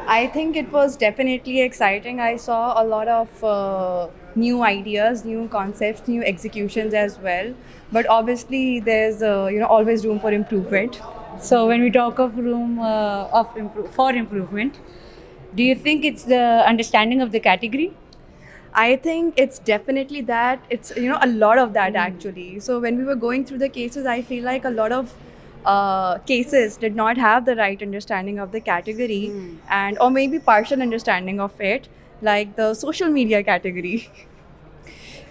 I think it was definitely exciting. I saw a lot of new ideas, new concepts, new executions as well. But obviously, there's always room for improvement. So when we talk of room for improvement, do you think it's the understanding of the category? I think it's definitely that. It's a lot of that actually. So when we were going through the cases, I feel like a lot of cases did not have the right understanding of the category, and or maybe partial understanding of it, like the social media category.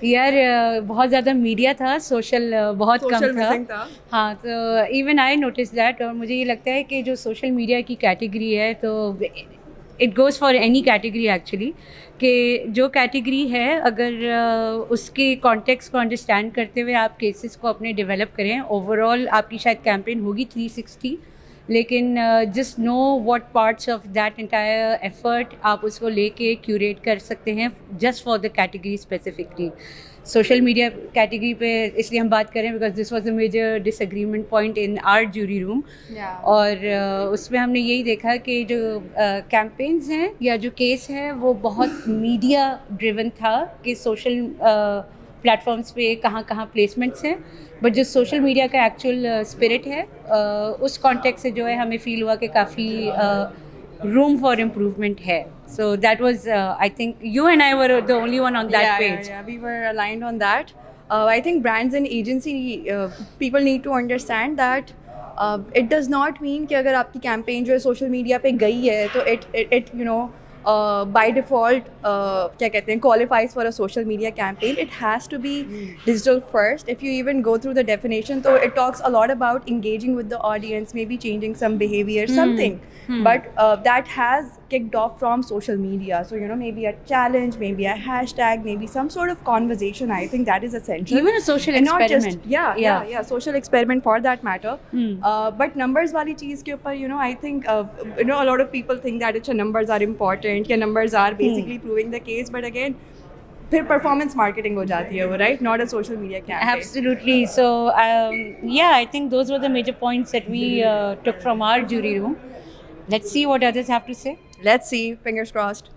यार बहुत ज़्यादा media था, social बहुत कम Social था। missing था। हाँ, तो even I notice that, और मुझे ये लगता है कि जो सोशल मीडिया की कैटेगरी है, तो it goes for any category actually, कि जो कैटेगरी है, अगर उसके कॉन्टेक्स्ट को अंडरस्टैंड करते हुए आप केसेस को अपने डेवलप करें, ओवरऑल आपकी शायद कैंपेन होगी 360, लेकिन just know what parts of that entire effort आप उसको लेके क्यूरेट कर सकते हैं just for the category specifically. Social media category पे इसलिए हम बात करें because this was a major disagreement point in our jury room. और उसमें हमने यही देखा कि जो कैंपेन्स हैं या जो केस है वो बहुत मीडिया ड्रिवन था, कि सोशल प्लेटफॉर्म्स पे कहाँ कहाँ प्लेसमेंट्स हैं, बट जो सोशल मीडिया का एक्चुअल स्पिरिट है, उस कॉन्टेक्स्ट से जो है हमें फील हुआ कि काफ़ी room for improvement है. So that was, I think you and I were the only one on that page. Yeah, we were aligned on that. I think brands and agency people need to understand that it does not mean कि अगर आपकी campaign जो है social media पे गई है तो it by default क्या कहते हैं qualifies for a social media campaign. It has to be digital first. If you even go through the definition, so it talks a lot about engaging with the audience, maybe changing some behavior, something. But that has kicked off from social media. So maybe a challenge, maybe a hashtag, maybe some sort of conversation. I think that is essential. Even a social And not just experiment. yeah, social experiment for that matter. But numbers wali cheez ke upar, I think a lot of people think that it's numbers are important, कि numbers are basically proving the case, but again फिर performance marketing हो जाती है वो, right? Not a social media campaign. Absolutely. So yeah, I think those were the major points that we took from our jury room. Let's see what others have to say. Let's see, fingers crossed.